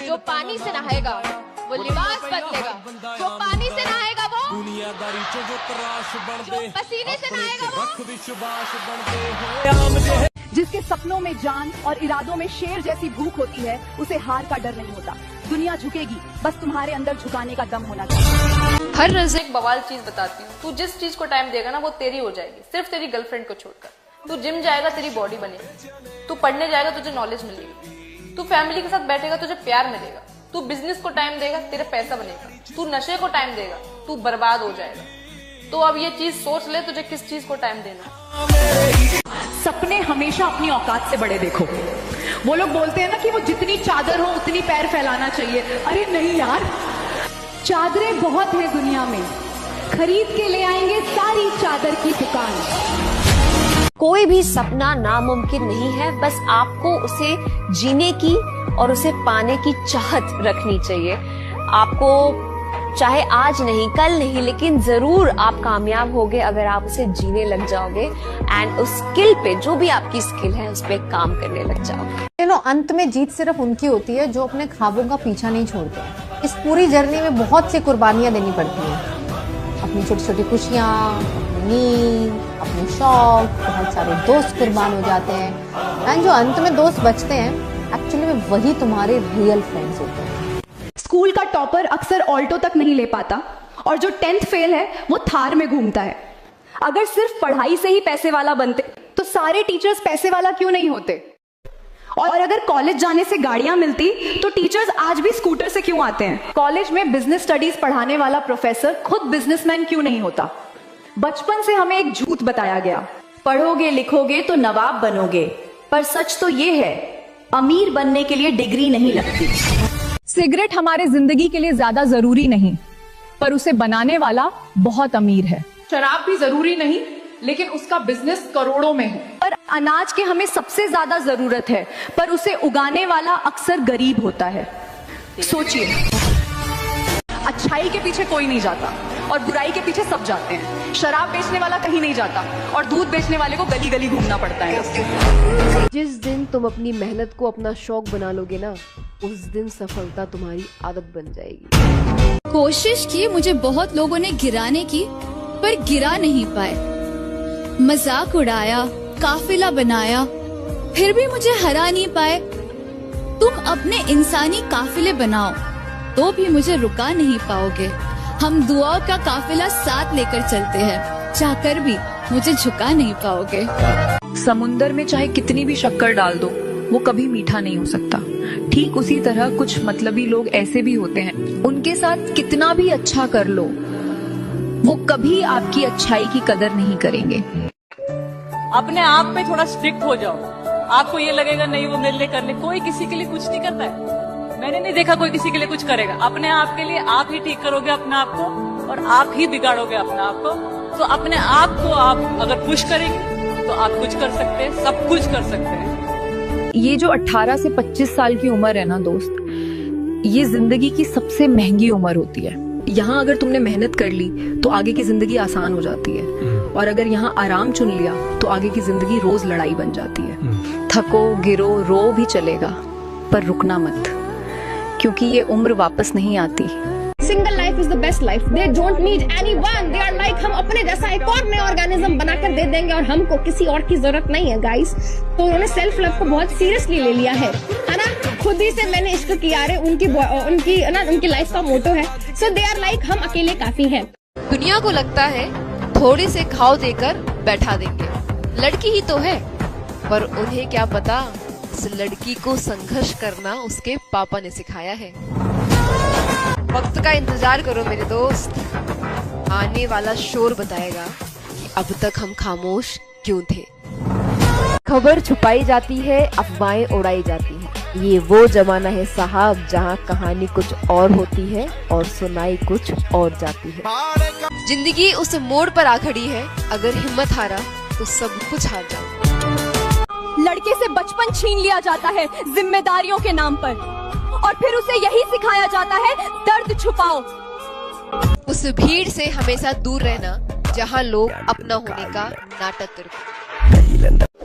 जो पानी से नहाएगा वो लिबास बदलेगा, जो पानी से नहाएगा वो जो पसीने से नहाएगा वो, जिसके सपनों में जान और इरादों में शेर जैसी भूख होती है उसे हार का डर नहीं होता। दुनिया झुकेगी, बस तुम्हारे अंदर झुकाने का दम होना चाहिए। हर रोज एक बवाल चीज बताती हूँ, तू जिस चीज को टाइम देगा ना वो तेरी हो जाएगी, सिर्फ तेरी गर्लफ्रेंड को छोड़कर। तू जिम जाएगा तेरी बॉडी बनेगी, तू पढ़ने जाएगा तुझे नॉलेज मिलेगी, तू फैमिली के साथ बैठेगा तुझे प्यार मिलेगा, तू बिजनेस को टाइम देगा तेरे पैसा बनेगा, तू नशे को टाइम देगा तू बर्बाद हो जाएगा। तो अब ये चीज सोच ले तुझे किस चीज को टाइम देना। सपने हमेशा अपनी औकात से बड़े देखो। वो लोग बोलते हैं ना कि वो जितनी चादर हो उतनी पैर फैलाना चाहिए। अरे नहीं यार, चादरें बहुत है दुनिया में, खरीद के ले आएंगे सारी चादर की दुकान। कोई भी सपना नामुमकिन नहीं है, बस आपको उसे जीने की और उसे पाने की चाहत रखनी चाहिए। आपको चाहे आज नहीं कल नहीं, लेकिन जरूर आप कामयाब होगे अगर आप उसे जीने लग जाओगे एंड उस स्किल पे, जो भी आपकी स्किल है उस पे काम करने लग जाओगे। अंत में जीत सिर्फ उनकी होती है जो अपने ख्वाबों का पीछा नहीं छोड़ते। इस पूरी जर्नी में बहुत सी कुर्बानियां देनी पड़ती हैं, अपनी छोटी छोटी खुशियां, अपनी नींद, अपने शौक, बहुत सारे दोस्त कुर्बान हो जाते हैं। एंड जो अंत में दोस्त बचते हैं एक्चुअली में वही तुम्हारे रियल फ्रेंड्स होते हैं। स्कूल का टॉपर अक्सर ऑल्टो तक नहीं ले पाता और जो 10th फेल है वो थार में घूमता है। अगर सिर्फ पढ़ाई से ही पैसे वाला बनते तो सारे टीचर्स पैसे वाला क्यों नहीं होते? और अगर कॉलेज जाने से गाड़ियां मिलती तो टीचर्स आज भी स्कूटर से क्यों आते हैं? कॉलेज में बिजनेस स्टडीज पढ़ाने वाला प्रोफेसर खुद बिजनेसमैन क्यों नहीं होता? बचपन से हमें एक झूठ बताया गया, पढ़ोगे लिखोगे तो नवाब बनोगे, पर सच तो ये है अमीर बनने के लिए डिग्री नहीं लगती। सिगरेट हमारे जिंदगी के लिए ज्यादा जरूरी नहीं, पर उसे बनाने वाला बहुत अमीर है। शराब भी जरूरी नहीं, लेकिन उसका बिजनेस करोड़ों में है। पर अनाज के हमें सबसे ज्यादा जरूरत है, पर उसे उगाने वाला अक्सर गरीब होता है। सोचिए, अच्छाई के पीछे कोई नहीं जाता और बुराई के पीछे सब जाते हैं। शराब बेचने वाला कहीं नहीं जाता और दूध बेचने वाले को गली गली घूमना पड़ता है। जिस दिन तुम अपनी मेहनत को अपना शौक बना लोगे ना, उस दिन सफलता तुम्हारी आदत बन जाएगी। कोशिश की मुझे बहुत लोगों ने गिराने की, पर गिरा नहीं पाए। मजाक उड़ाया, काफिला बनाया, फिर भी मुझे हरा नहीं पाए। तुम अपने इंसानी काफिले बनाओ तो भी मुझे रुका नहीं पाओगे। हम दुआओं का काफिला साथ लेकर चलते हैं, चाहकर भी मुझे झुका नहीं पाओगे। समुंदर में चाहे कितनी भी शक्कर डाल दो, वो कभी मीठा नहीं हो सकता। ठीक उसी तरह कुछ मतलबी लोग ऐसे भी होते हैं, उनके साथ कितना भी अच्छा कर लो, वो कभी आपकी अच्छाई की कदर नहीं करेंगे। अपने आप पे थोड़ा स्ट्रिक्ट हो जाओ। आपको ये लगेगा नहीं वो मेरे लिए करने, कोई किसी के लिए कुछ नहीं करता है। मैंने नहीं देखा कोई किसी के लिए कुछ करेगा। अपने आप के लिए आप ही ठीक करोगे अपने आप को, और आप ही बिगाड़ोगे अपने आप को। तो अपने आप को आप अगर पुश करेंगे तो आप कुछ कर सकते हैं, सब कुछ कर सकते हैं। ये जो 18 से 25 साल की उम्र है ना दोस्त, ये जिंदगी की सबसे महंगी उम्र होती है। यहाँ अगर तुमने मेहनत कर ली तो आगे की जिंदगी आसान हो जाती है, और अगर यहाँ आराम चुन लिया तो आगे की जिंदगी रोज लड़ाई बन जाती है। थको गिरो रो भी चलेगा, पर रुकना मत, क्योंकि ये उम्र वापस नहीं आती। Single life is the best life. They don't need anyone, they are like हम अपने जैसा एक और नया ऑर्गेनिज्म बनाकर दे देंगे और हमको किसी और की जरूरत नहीं है गाइस। तो उन्होंने सेल्फ लव को बहुत सीरियसली ले लिया है ना। खुद ही से मैंने इश्क किया रे, उनकी लाइफ का मोटो है। सो दे आर लाइक हम अकेले काफी हैं। दुनिया को लगता है थोड़ी से घाव देकर बैठा देंगे, लड़की ही तो है, पर उन्हें क्या पता उस लड़की को संघर्ष करना उसके पापा ने सिखाया है। वक्त का इंतजार करो मेरे दोस्त, आने वाला शोर बताएगा कि अब तक हम खामोश क्यों थे। खबर छुपाई जाती है, अफवाहें उड़ाई जाती हैं। ये वो जमाना है साहब जहाँ कहानी कुछ और होती है और सुनाई कुछ और जाती है। जिंदगी उस मोड़ पर आ खड़ी है, अगर हिम्मत हारा तो सब कुछ हार जाओ। लड़के से बचपन छीन लिया जाता है जिम्मेदारियों के नाम पर, और फिर उसे यही सिखाया जाता है दर्द छुपाओ। उस भीड़ से हमेशा दूर रहना जहाँ लोग अपना होने का नाटक करते।